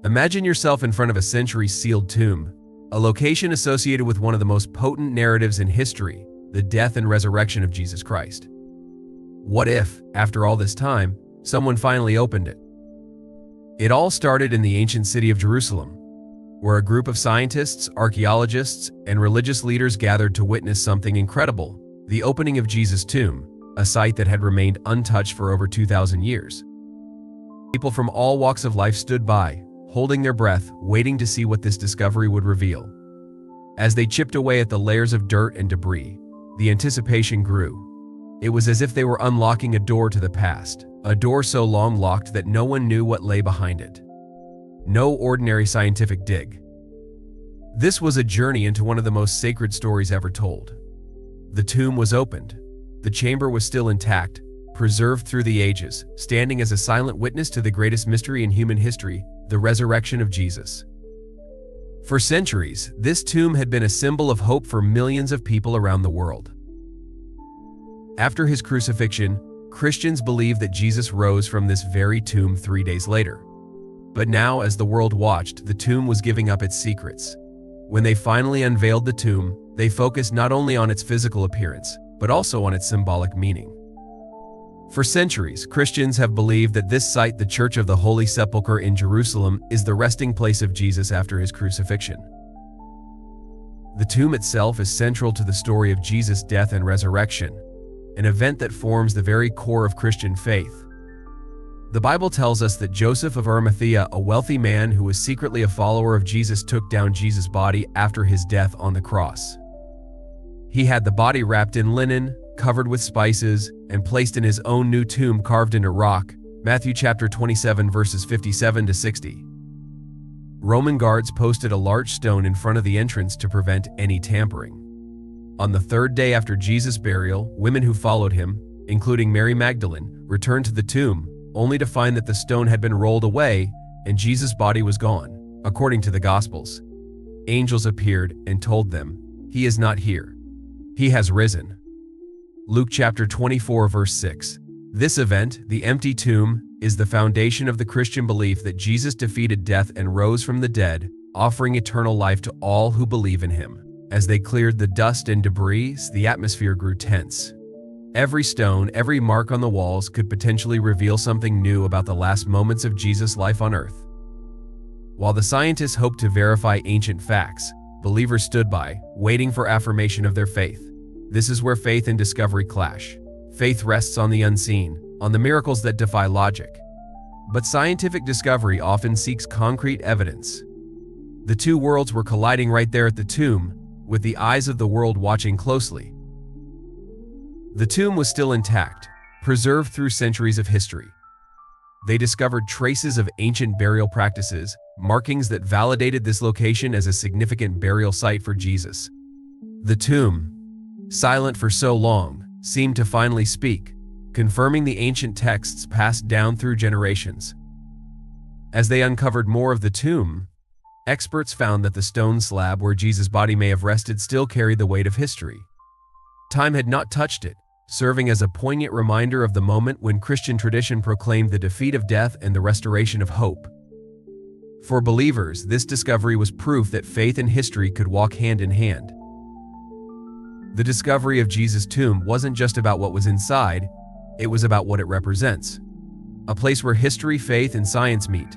Imagine yourself in front of a century-sealed tomb, a location associated with one of the most potent narratives in history, the death and resurrection of Jesus Christ. What if, after all this time, someone finally opened it? It all started in the ancient city of Jerusalem, where a group of scientists, archaeologists, and religious leaders gathered to witness something incredible: the opening of Jesus' tomb, a site that had remained untouched for over 2,000 years. People from all walks of life stood by, holding their breath, waiting to see what this discovery would reveal. As they chipped away at the layers of dirt and debris, the anticipation grew. It was as if they were unlocking a door to the past, a door so long locked that no one knew what lay behind it. No ordinary scientific dig. This was a journey into one of the most sacred stories ever told. The tomb was opened. The chamber was still intact, preserved through the ages, standing as a silent witness to the greatest mystery in human history, the resurrection of Jesus. For centuries, this tomb had been a symbol of hope for millions of people around the world. After his crucifixion, Christians believed that Jesus rose from this very tomb 3 days later. But now, as the world watched, the tomb was giving up its secrets. When they finally unveiled the tomb, they focused not only on its physical appearance, but also on its symbolic meaning. For centuries, Christians have believed that this site, the Church of the Holy Sepulchre in Jerusalem, is the resting place of Jesus after his crucifixion. The tomb itself is central to the story of Jesus' death and resurrection, an event that forms the very core of Christian faith. The Bible tells us that Joseph of Arimathea, a wealthy man who was secretly a follower of Jesus, took down Jesus' body after his death on the cross. He had the body wrapped in linen, covered with spices, and placed in his own new tomb carved into rock, Matthew chapter 27 verses 57 to 60. Roman guards posted a large stone in front of the entrance to prevent any tampering. On the third day after Jesus' burial, women who followed him, including Mary Magdalene, returned to the tomb, only to find that the stone had been rolled away and Jesus' body was gone. According to the Gospels, angels appeared and told them, "He is not here. He has risen." Luke chapter 24 verse 6. This event, the empty tomb, is the foundation of the Christian belief that Jesus defeated death and rose from the dead, offering eternal life to all who believe in him. As they cleared the dust and debris, the atmosphere grew tense. Every stone, every mark on the walls could potentially reveal something new about the last moments of Jesus' life on earth. While the scientists hoped to verify ancient facts, believers stood by, waiting for affirmation of their faith. This is where faith and discovery clash. Faith rests on the unseen, on the miracles that defy logic. But scientific discovery often seeks concrete evidence. The two worlds were colliding right there at the tomb, with the eyes of the world watching closely. The tomb was still intact, preserved through centuries of history. They discovered traces of ancient burial practices, markings that validated this location as a significant burial site for Jesus. The tomb, silent for so long, seemed to finally speak, confirming the ancient texts passed down through generations. As they uncovered more of the tomb, experts found that the stone slab where Jesus' body may have rested still carried the weight of history. Time had not touched it, serving as a poignant reminder of the moment when Christian tradition proclaimed the defeat of death and the restoration of hope. For believers, this discovery was proof that faith and history could walk hand in hand. The discovery of Jesus' tomb wasn't just about what was inside, it was about what it represents. A place where history, faith, and science meet.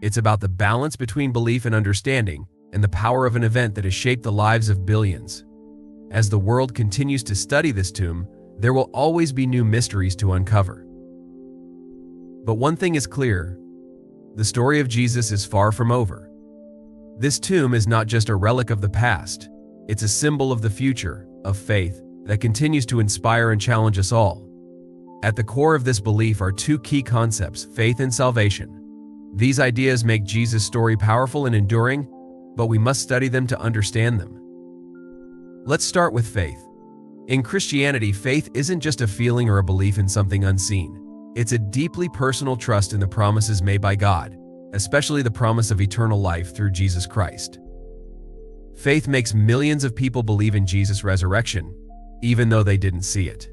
It's about the balance between belief and understanding, and the power of an event that has shaped the lives of billions. As the world continues to study this tomb, there will always be new mysteries to uncover. But one thing is clear: the story of Jesus is far from over. This tomb is not just a relic of the past, it's a symbol of the future, of faith, that continues to inspire and challenge us all. At the core of this belief are two key concepts: faith and salvation. These ideas make Jesus' story powerful and enduring, but we must study them to understand them. Let's start with faith. In Christianity, faith isn't just a feeling or a belief in something unseen. It's a deeply personal trust in the promises made by God, especially the promise of eternal life through Jesus Christ. Faith makes millions of people believe in Jesus' resurrection, even though they didn't see it.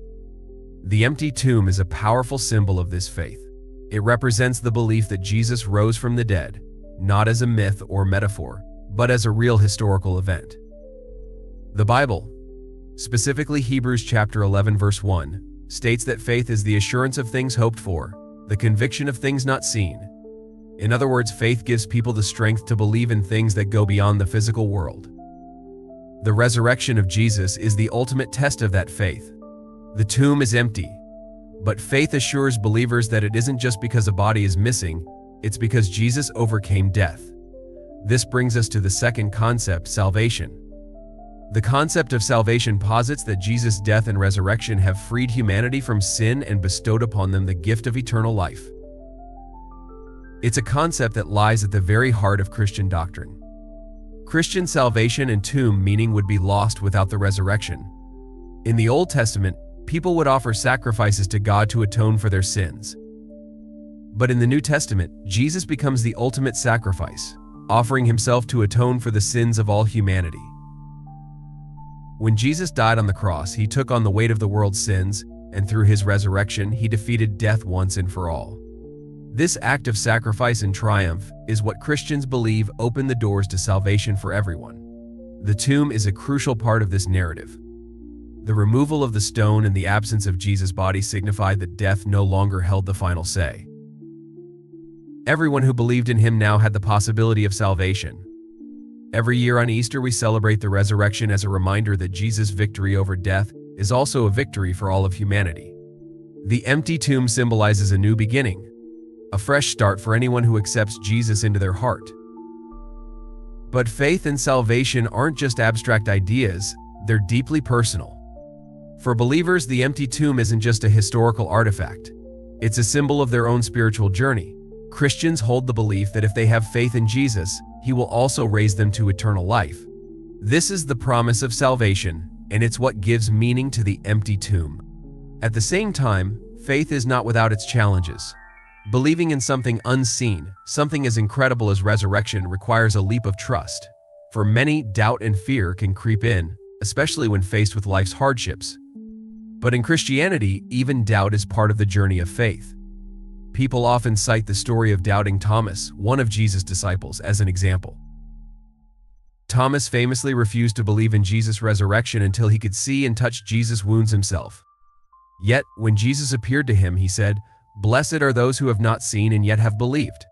The empty tomb is a powerful symbol of this faith. It represents the belief that Jesus rose from the dead, not as a myth or metaphor, but as a real historical event. The Bible, specifically Hebrews chapter 11 verse 1, states that faith is the assurance of things hoped for, the conviction of things not seen. In other words, faith gives people the strength to believe in things that go beyond the physical world. The resurrection of Jesus is the ultimate test of that faith. The tomb is empty, but faith assures believers that it isn't just because a body is missing, it's because Jesus overcame death. This brings us to the second concept, salvation. The concept of salvation posits that Jesus' death and resurrection have freed humanity from sin and bestowed upon them the gift of eternal life. It's a concept that lies at the very heart of Christian doctrine. Christian salvation and tomb meaning would be lost without the resurrection. In the Old Testament, people would offer sacrifices to God to atone for their sins. But in the New Testament, Jesus becomes the ultimate sacrifice, offering himself to atone for the sins of all humanity. When Jesus died on the cross, he took on the weight of the world's sins, and through his resurrection, he defeated death once and for all. This act of sacrifice and triumph is what Christians believe opened the doors to salvation for everyone. The tomb is a crucial part of this narrative. The removal of the stone and the absence of Jesus' body signified that death no longer held the final say. Everyone who believed in him now had the possibility of salvation. Every year on Easter, we celebrate the resurrection as a reminder that Jesus' victory over death is also a victory for all of humanity. The empty tomb symbolizes a new beginning, a fresh start for anyone who accepts Jesus into their heart. But faith and salvation aren't just abstract ideas, they're deeply personal. For believers, the empty tomb isn't just a historical artifact. It's a symbol of their own spiritual journey. Christians hold the belief that if they have faith in Jesus, he will also raise them to eternal life. This is the promise of salvation, and it's what gives meaning to the empty tomb. At the same time, faith is not without its challenges. Believing in something unseen, something as incredible as resurrection, requires a leap of trust. For many, doubt and fear can creep in, especially when faced with life's hardships. But in Christianity, even doubt is part of the journey of faith. People often cite the story of doubting Thomas, one of Jesus' disciples, as an example. Thomas famously refused to believe in Jesus' resurrection until he could see and touch Jesus' wounds himself. Yet, when Jesus appeared to him, he said, "Blessed are those who have not seen and yet have believed."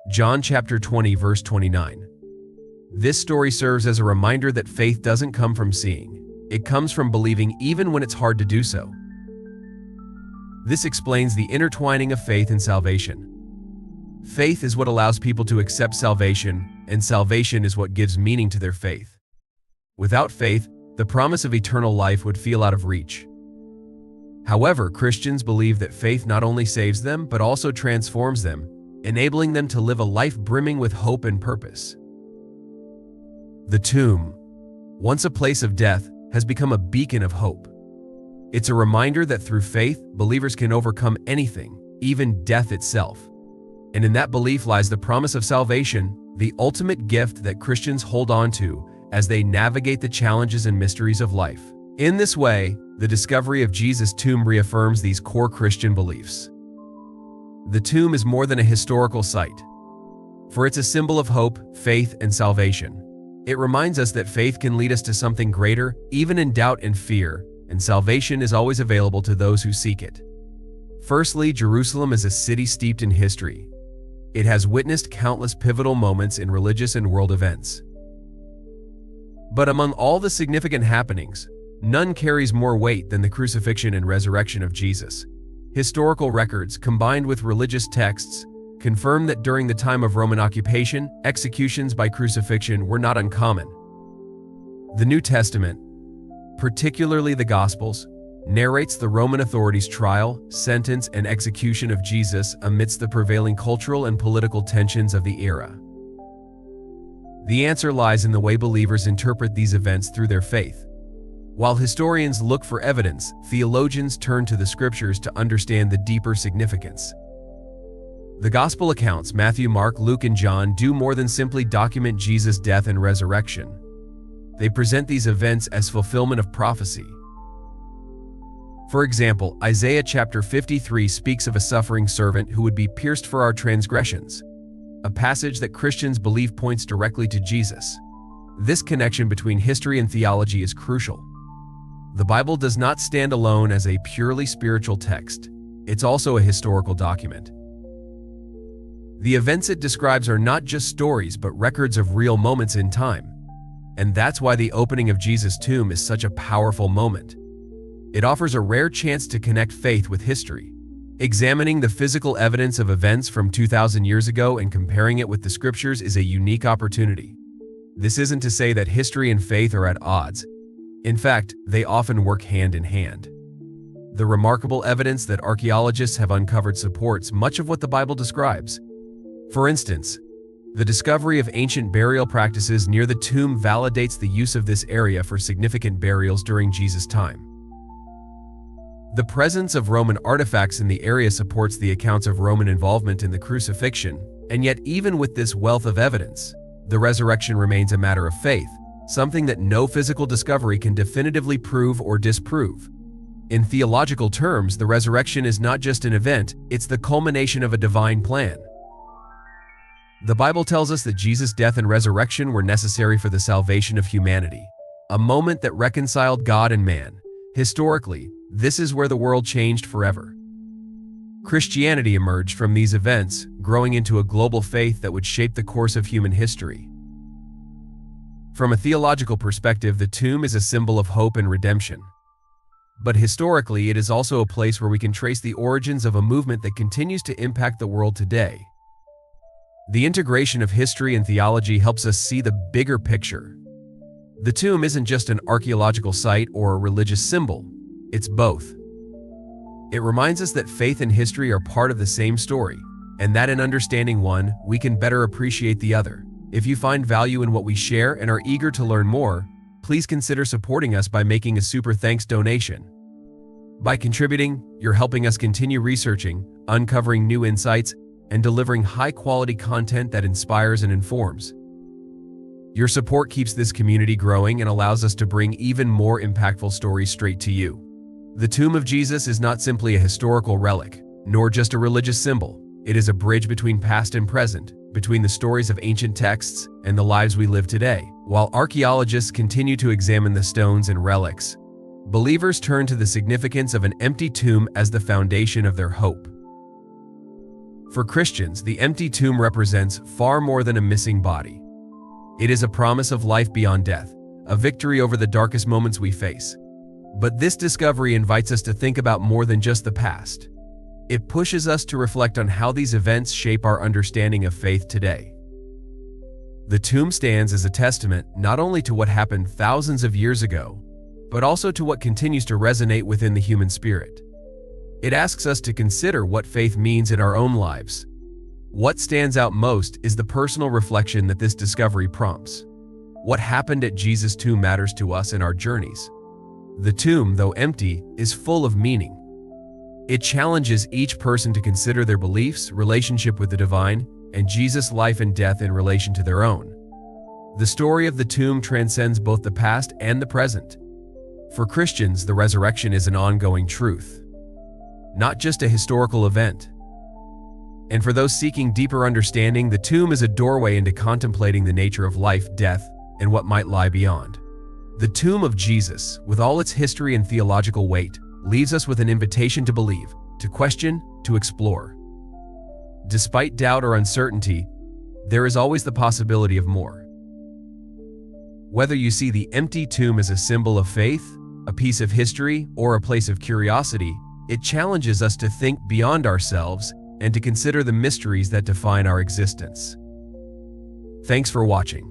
John chapter 20 verse 29. This story serves as a reminder that faith doesn't come from seeing. It comes from believing even when it's hard to do so. This explains the intertwining of faith and salvation. Faith is what allows people to accept salvation, and salvation is what gives meaning to their faith. Without faith, the promise of eternal life would feel out of reach. However, Christians believe that faith not only saves them, but also transforms them, enabling them to live a life brimming with hope and purpose. The tomb, once a place of death, has become a beacon of hope. It's a reminder that through faith, believers can overcome anything, even death itself. And in that belief lies the promise of salvation, the ultimate gift that Christians hold on to as they navigate the challenges and mysteries of life. In this way, the discovery of Jesus' tomb reaffirms these core Christian beliefs. The tomb is more than a historical site, for it's a symbol of hope, faith, and salvation. It reminds us that faith can lead us to something greater, even in doubt and fear, and salvation is always available to those who seek it. Firstly, Jerusalem is a city steeped in history. It has witnessed countless pivotal moments in religious and world events. But among all the significant happenings, none carries more weight than the crucifixion and resurrection of Jesus. Historical records, combined with religious texts, confirm that during the time of Roman occupation, executions by crucifixion were not uncommon. The New Testament, particularly the Gospels, narrates the Roman authorities' trial, sentence, and execution of Jesus amidst the prevailing cultural and political tensions of the era. The answer lies in the way believers interpret these events through their faith. While historians look for evidence, theologians turn to the scriptures to understand the deeper significance. The Gospel accounts, Matthew, Mark, Luke, and John, do more than simply document Jesus' death and resurrection. They present these events as fulfillment of prophecy. For example, Isaiah chapter 53 speaks of a suffering servant who would be pierced for our transgressions, a passage that Christians believe points directly to Jesus. This connection between history and theology is crucial. The Bible does not stand alone as a purely spiritual text. It's also a historical document. The events it describes are not just stories but records of real moments in time. And that's why the opening of Jesus' tomb is such a powerful moment. It offers a rare chance to connect faith with history. Examining the physical evidence of events from 2,000 years ago and comparing it with the scriptures is a unique opportunity. This isn't to say that history and faith are at odds. In fact, they often work hand in hand. The remarkable evidence that archaeologists have uncovered supports much of what the Bible describes. For instance, the discovery of ancient burial practices near the tomb validates the use of this area for significant burials during Jesus' time. The presence of Roman artifacts in the area supports the accounts of Roman involvement in the crucifixion, and yet even with this wealth of evidence, the resurrection remains a matter of faith, something that no physical discovery can definitively prove or disprove. In theological terms, the resurrection is not just an event, it's the culmination of a divine plan. The Bible tells us that Jesus' death and resurrection were necessary for the salvation of humanity, a moment that reconciled God and man. Historically, this is where the world changed forever. Christianity emerged from these events, growing into a global faith that would shape the course of human history. From a theological perspective, the tomb is a symbol of hope and redemption. But historically, it is also a place where we can trace the origins of a movement that continues to impact the world today. The integration of history and theology helps us see the bigger picture. The tomb isn't just an archaeological site or a religious symbol, it's both. It reminds us that faith and history are part of the same story, and that in understanding one, we can better appreciate the other. If you find value in what we share and are eager to learn more, please consider supporting us by making a super thanks donation. By contributing, you're helping us continue researching, uncovering new insights, and delivering high-quality content that inspires and informs. Your support keeps this community growing and allows us to bring even more impactful stories straight to you. The tomb of Jesus is not simply a historical relic, nor just a religious symbol. It is a bridge between past and present, between the stories of ancient texts and the lives we live today. While archaeologists continue to examine the stones and relics, believers turn to the significance of an empty tomb as the foundation of their hope. For Christians, the empty tomb represents far more than a missing body. It is a promise of life beyond death, a victory over the darkest moments we face. But this discovery invites us to think about more than just the past. It pushes us to reflect on how these events shape our understanding of faith today. The tomb stands as a testament not only to what happened thousands of years ago, but also to what continues to resonate within the human spirit. It asks us to consider what faith means in our own lives. What stands out most is the personal reflection that this discovery prompts. What happened at Jesus' tomb matters to us in our journeys. The tomb, though empty, is full of meaning. It challenges each person to consider their beliefs, relationship with the divine, and Jesus' life and death in relation to their own. The story of the tomb transcends both the past and the present. For Christians, the resurrection is an ongoing truth, not just a historical event. And for those seeking deeper understanding, the tomb is a doorway into contemplating the nature of life, death, and what might lie beyond. The tomb of Jesus, with all its history and theological weight, leaves us with an invitation to believe, to question, to explore. Despite doubt or uncertainty, there is always the possibility of more. Whether you see the empty tomb as a symbol of faith, a piece of history, or a place of curiosity, it challenges us to think beyond ourselves and to consider the mysteries that define our existence. Thanks for watching.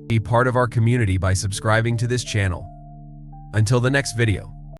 Be part of our community by subscribing to this channel. Until the next video.